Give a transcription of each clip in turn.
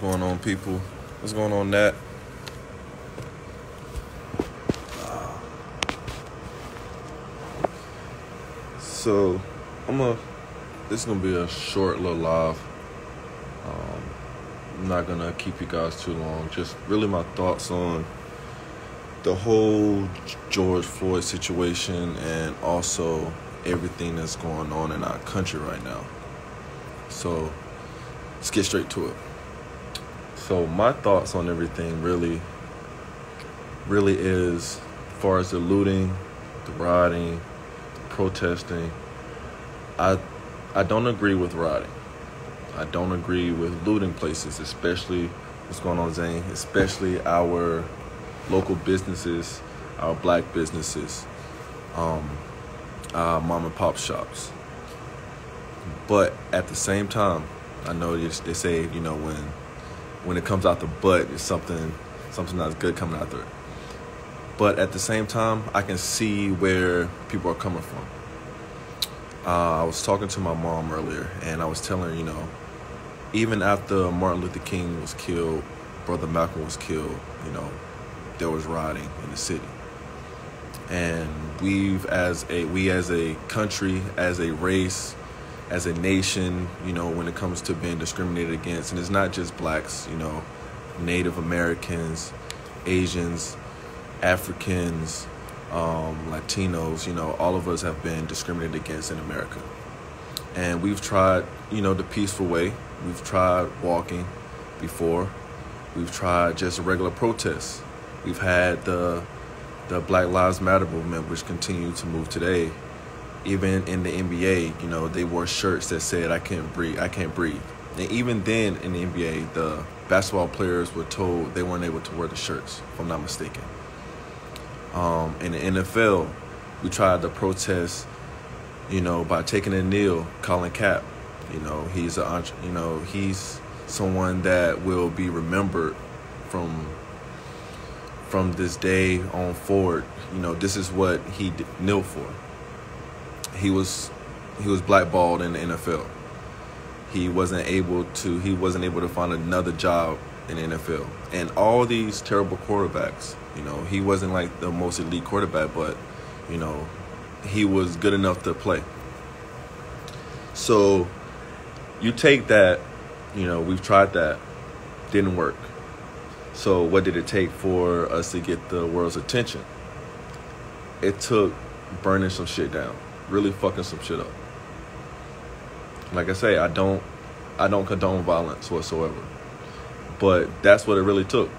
going on, people? What's going on, Nat? So, this is gonna be a short little live. I'm not gonna keep you guys too long. Just really my thoughts on the whole George Floyd situation and also everything that's going on in our country right now. So, let's get straight to it. So, my thoughts on everything really is, as far as the looting, the rioting, protesting, I don't agree with rioting. I don't agree with looting places, especially what's going on, Zane, especially our local businesses, our black businesses, our mom and pop shops. But at the same time, I know they say, when it comes out the butt, it's something not good coming out there. But at the same time, I can see where people are coming from. I was talking to my mom earlier, and I was telling her, even after Martin Luther King was killed, Brother Malcolm was killed, there was rioting in the city. And we as a country, as a race, as a nation, when it comes to being discriminated against, and it's not just blacks, Native Americans, Asians, Africans, Latinos, all of us have been discriminated against in America. And we've tried, the peaceful way. We've tried walking before. We've tried just regular protests. We've had the Black Lives Matter movement, which continues to move today. Even in the NBA, they wore shirts that said, I can't breathe. And even then in the NBA, the basketball players were told they weren't able to wear the shirts, if I'm not mistaken. In the NFL, we tried to protest, by taking a kneel, Colin Kaepernick. He's someone that will be remembered from this day on forward. This is what he kneeled for. He was blackballed in the NFL. He wasn't able to find another job in the NFL. And all these terrible quarterbacks, he wasn't like the most elite quarterback, but, he was good enough to play. So you take that, we've tried that, didn't work. So what did it take for us to get the world's attention? It took burning some shit down, really fucking some shit up. Like I say, I don't condone violence whatsoever. But that's what it really took.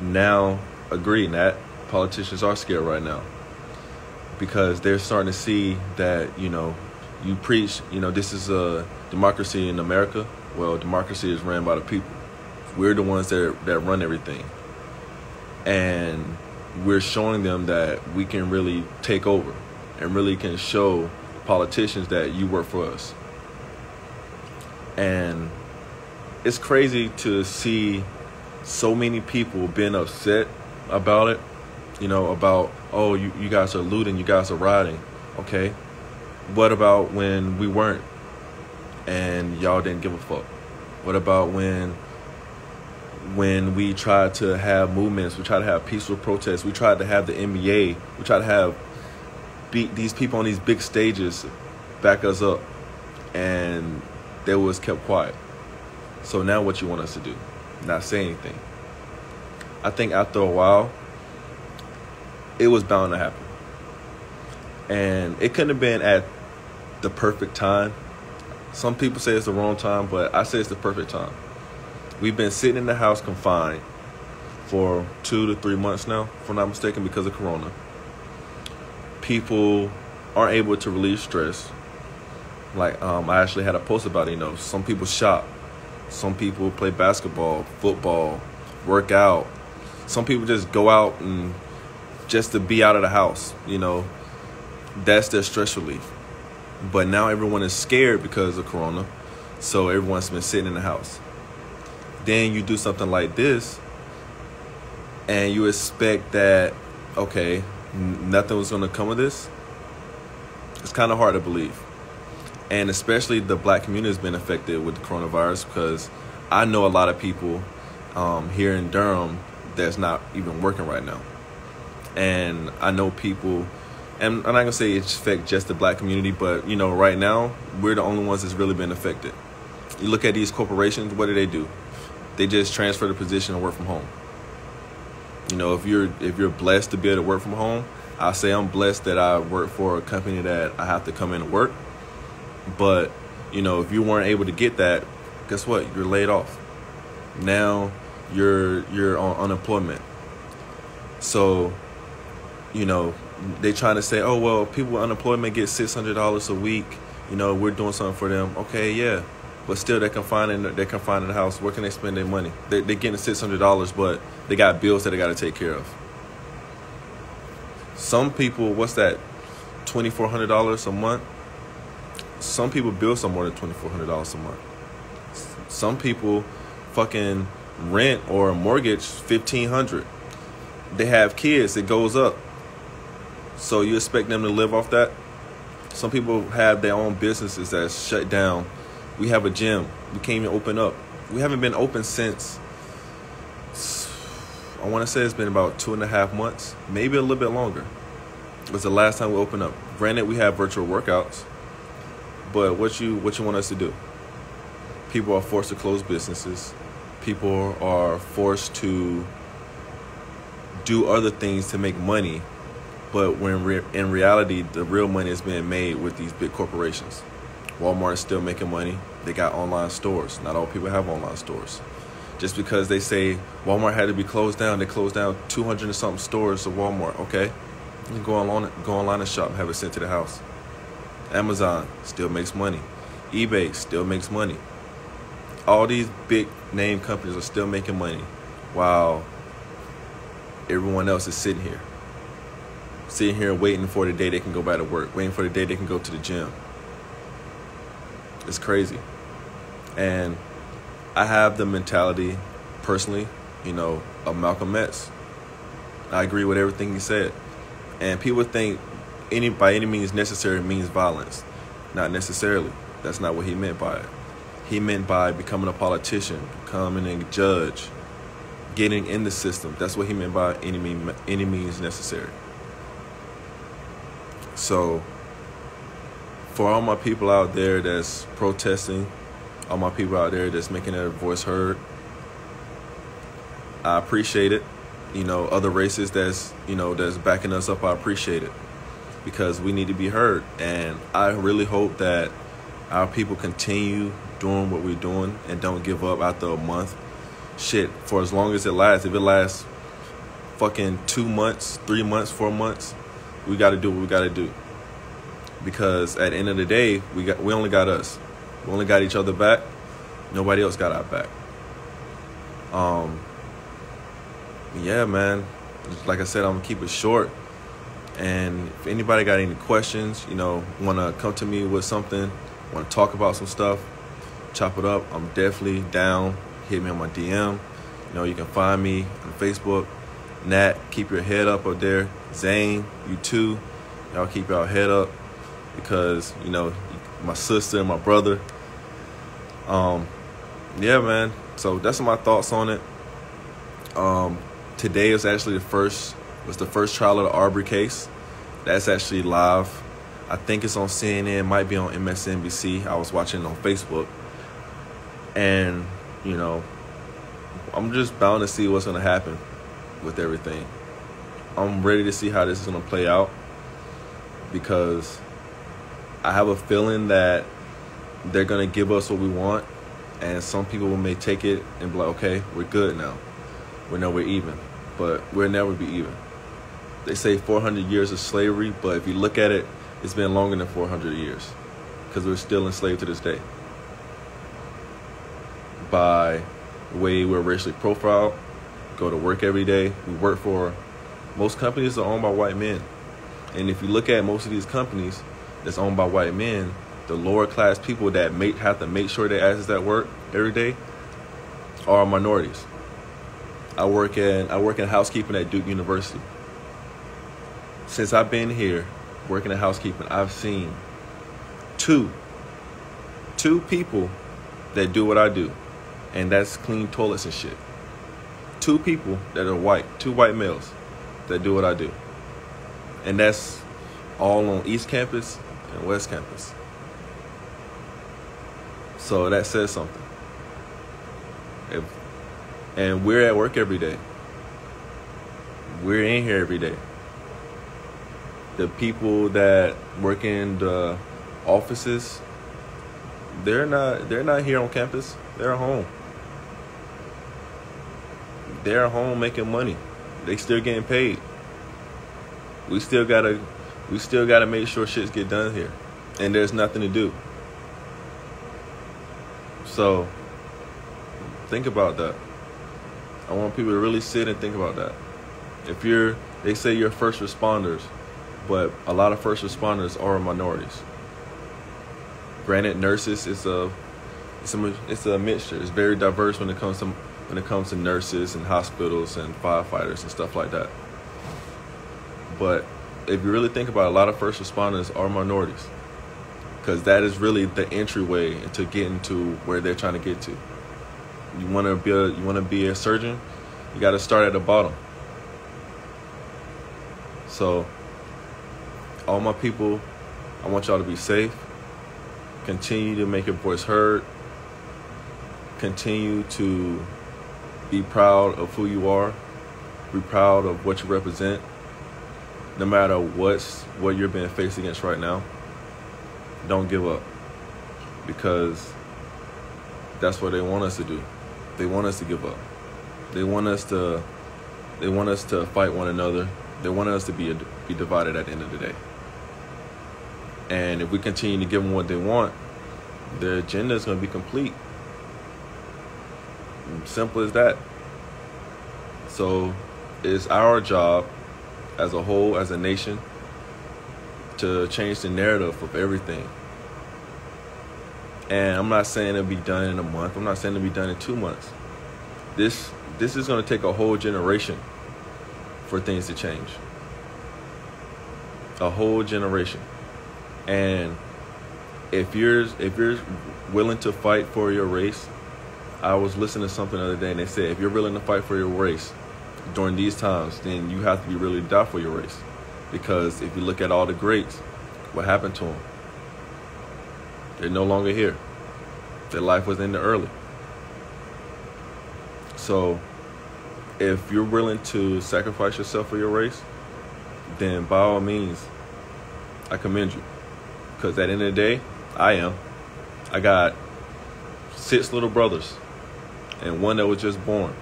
Now, agree, Nat, politicians are scared right now. Because they're starting to see that, you preach, this is a democracy in America. Well, democracy is ran by the people. We're the ones that run everything. And we're showing them that we can really take over and really can show politicians that you work for us. And it's crazy to see so many people being upset about it, about, oh, you guys are looting, you guys are rioting. Okay. What about when we weren't and y'all didn't give a fuck? What about when we tried to have movements, we tried to have peaceful protests, we tried to have the NBA, we tried to have these people on these big stages back us up, and they was kept quiet. So now what you want us to do? Not say anything. I think after a while, it was bound to happen. And it couldn't have been at the perfect time. Some people say it's the wrong time, but I say it's the perfect time. We've been sitting in the house confined for 2 to 3 months now, if I'm not mistaken, because of Corona. People aren't able to relieve stress. Like, I actually had a post about it, some people shop. Some people play basketball, football, work out. Some people just go out and just to be out of the house, that's their stress relief. But now everyone is scared because of Corona, so everyone's been sitting in the house. Then you do something like this, and you expect that, okay, nothing was going to come of this. It's kind of hard to believe. And especially the black community has been affected with the coronavirus because I know a lot of people here in Durham that's not even working right now. And I know people, and I'm not going to say it affects just the black community, but, right now, we're the only ones that's really been affected. You look at these corporations, what do? They just transfer the position and work from home. If you're blessed to be able to work from home, I'll say I'm blessed that I work for a company that I have to come in and work. But, if you weren't able to get that, guess what? You're laid off. Now you're on unemployment. So, they trying to say, oh, well, people with unemployment get $600 a week. We're doing something for them. Okay, yeah. But still, they're confined in the house. Where can they spend their money? They're getting $600, but they got bills that they got to take care of. Some people, what's that, $2,400 a month? Some people bill some more than $2,400 a month. Some people fucking rent or mortgage $1,500. They have kids, it goes up. So you expect them to live off that? Some people have their own businesses that's shut down. We have a gym. We can't even open up. We haven't been open since, I want to say it's been about 2.5 months, maybe a little bit longer. It was the last time we opened up. Granted, we have virtual workouts, but what you want us to do? People are forced to close businesses. People are forced to do other things to make money, but when in reality, the real money is being made with these big corporations. Walmart is still making money. They got online stores. Not all people have online stores. Just because they say Walmart had to be closed down, they closed down 200 and something stores of Walmart. Okay, you can go online and shop and have it sent to the house. Amazon still makes money. eBay still makes money. All these big name companies are still making money, while everyone else is sitting here waiting for the day they can go back to work, waiting for the day they can go to the gym. It's crazy. And I have the mentality, personally, of Malcolm X. I agree with everything he said. And people think by any means necessary means violence. Not necessarily. That's not what he meant by it. He meant by becoming a politician, becoming a judge, getting in the system. That's what he meant by any means necessary. So, for all my people out there that's protesting, all my people out there that's making their voice heard, I appreciate it. Other races that's backing us up, I appreciate it, because we need to be heard. And I really hope that our people continue doing what we're doing and don't give up after a month. Shit, for as long as it lasts. If it lasts fucking 2 months, 3 months, 4 months, we got to do what we got to do. Because at the end of the day, we only got us. We only got each other back. Nobody else got our back. Yeah, man. Like I said, I'm gonna keep it short. And if anybody got any questions, want to come to me with something, want to talk about some stuff, chop it up, I'm definitely down. Hit me on my DM. You can find me on Facebook. Nat, keep your head up there. Zane, you too. Y'all keep your head up, because, my sister and my brother. Yeah, man. So that's my thoughts on it. Today is actually the first trial of the Arbery case. That's actually live. I think it's on CNN, might be on MSNBC. I was watching it on Facebook. And, I'm just bound to see what's going to happen with everything. I'm ready to see how this is going to play out, because I have a feeling that they're going to give us what we want, and some people may take it and be like, okay, we're good now. We're even, but we'll never be even. They say 400 years of slavery, but if you look at it, it's been longer than 400 years, because we're still enslaved to this day by the way we're racially profiled, go to work every day. We work for, most companies are owned by white men. And if you look at most of these companies that's owned by white men, the lower class people that have to make sure their asses at work every day are minorities. I work in housekeeping at Duke University. Since I've been here working in housekeeping, I've seen two people that do what I do. and that's clean toilets and shit. 2 people that are white, 2 white males that do what I do. And that's all on East Campus and West Campus. So that says something. And we're at work every day. We're in here every day. The people that work in the offices, they're not here on campus. They're at home. They're at home making money. They still getting paid. We still gotta make sure shits get done here. And there's nothing to do. So think about that. I want people to really sit and think about that. They say you're first responders, but a lot of first responders are minorities. Granted, nurses it's a mixture. It's very diverse when it comes to nurses and hospitals and firefighters and stuff like that. But if you really think about it, a lot of first responders are minorities, because that is really the entryway into getting to where they're trying to get to. You want to be a surgeon, you got to start at the bottom. So, all my people, I want y'all to be safe. Continue to make your voice heard. Continue to be proud of who you are. Be proud of what you represent. No matter what you're being faced against right now, don't give up, because that's what they want us to do. They want us to give up. They want us to fight one another. They want us to be divided at the end of the day. And if we continue to give them what they want, their agenda is going to be complete. Simple as that. So it's our job as a whole, as a nation, to change the narrative of everything. And I'm not saying it'll be done in a month. I'm not saying it'll be done in 2 months. This is going to take a whole generation for things to change. A whole generation. And if you're willing to fight for your race, I was listening to something the other day, and they said if you're willing to fight for your race during these times, then you have to be willing to die for your race. Because if you look at all the greats, what happened to them? They're no longer here. Their life was ended early. So if you're willing to sacrifice yourself for your race, then by all means, I commend you. Because at the end of the day, I am. I got 6 little brothers and one that was just born.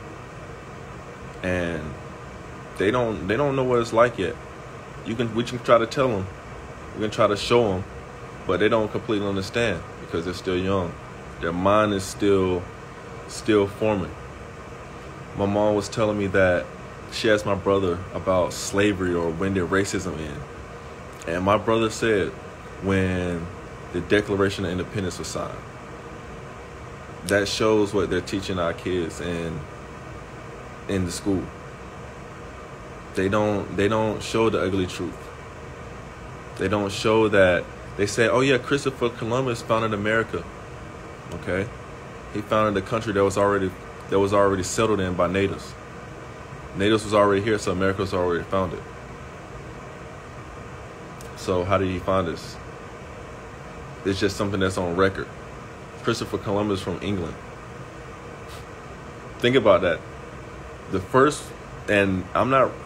And they don't know what it's like yet. We can try to tell them. We can try to show them. But they don't completely understand because they're still young. Their mind is still forming. My mom was telling me that she asked my brother about slavery or when did racism end. And my brother said when the Declaration of Independence was signed. That shows what they're teaching our kids in the school. They don't show the ugly truth. They don't show that. They say, oh yeah, Christopher Columbus founded America. Okay, he founded a country that was already settled in by natives. Natives was already here, so America was already founded. So how did he find us? It's just something that's on record. Christopher Columbus from England. Think about that. The first, and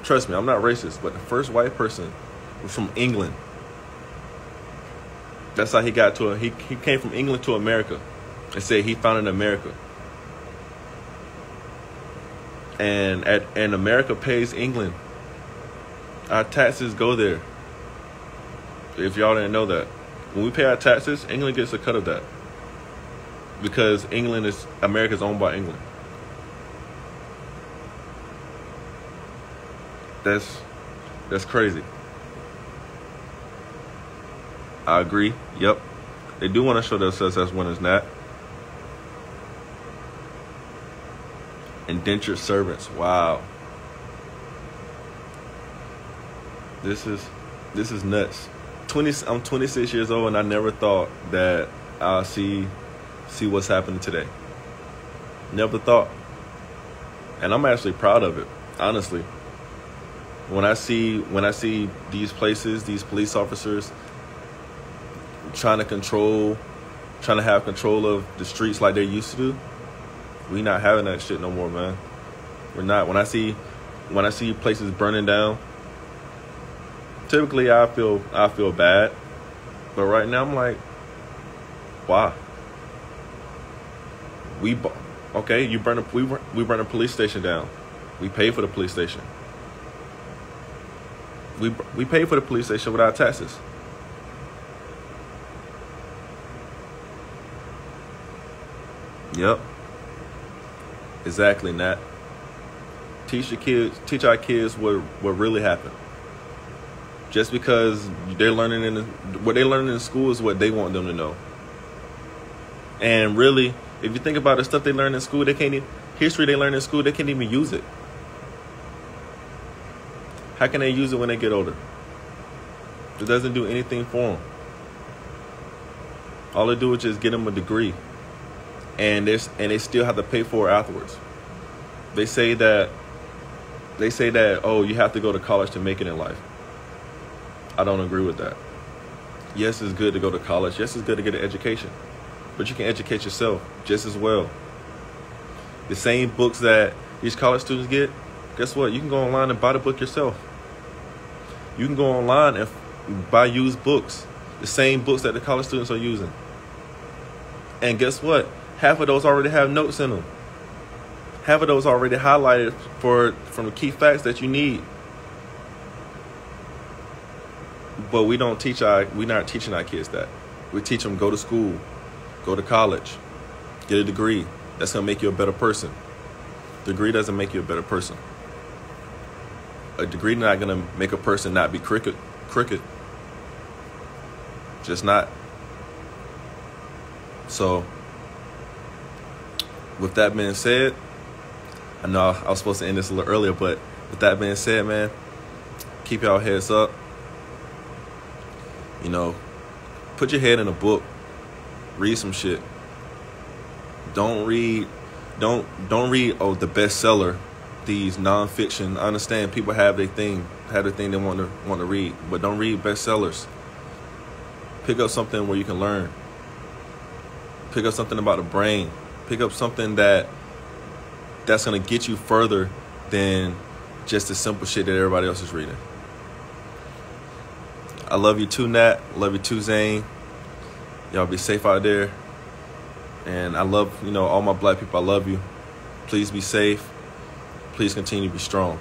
trust me, I'm not racist, but the first white person was from England. That's how he got to he came from England to America and said he founded America. And America pays England. Our taxes go there. If y'all didn't know that. When we pay our taxes, England gets a cut of that. Because America's owned by England. That's crazy. I agree. Yep. They do want to show themselves as winners, not. Indentured servants. Wow. This is nuts. I'm 26 years old and I never thought that I'll see what's happening today. Never thought. And I'm actually proud of it, honestly. When I see these places, these police officers trying to have control of the streets like they used to do, we not having that shit no more, man. We're not. When I see places burning down, typically I feel bad. But right now I'm like, why? We burn a police station down. We pay for the police station. We pay for the police station with our taxes. Yep. Exactly, Nat. Teach our kids what really happened. Just because they're learning what they learn in school is what they want them to know. And really, if you think about the stuff they learn in school, history they learn in school, they can't even use it. How can they use it when they get older? It doesn't do anything for them. All they do is just get them a degree, and they still have to pay for it afterwards. They say that oh, you have to go to college to make it in life. I don't agree with that. Yes, it's good to go to college. Yes, it's good to get an education. But you can educate yourself just as well. The same books that these college students get, guess what? You can go online and buy the book yourself. You can go online and buy used books, the same books that the college students are using. And guess what? Half of those already have notes in them. Half of those already highlighted from the key facts that you need. But we're not teaching our kids that. We teach them go to school, go to college, get a degree. That's going to make you a better person. Degree doesn't make you a better person. A degree not going to make a person not be crooked. Just not. So, with that being said, I know I was supposed to end this a little earlier, but with that being said, man, keep y'all heads up. You know, put your head in a book. Read some shit. Don't read the bestseller, these nonfiction. I understand people have their thing they want to read, but don't read bestsellers. Pick up something where you can learn. Pick up something about the brain. Pick up something that's gonna get you further than just the simple shit that everybody else is reading. I love you too, Nat. Love you too, Zane. Y'all be safe out there. And I love, all my black people. I love you. Please be safe. Please continue to be strong.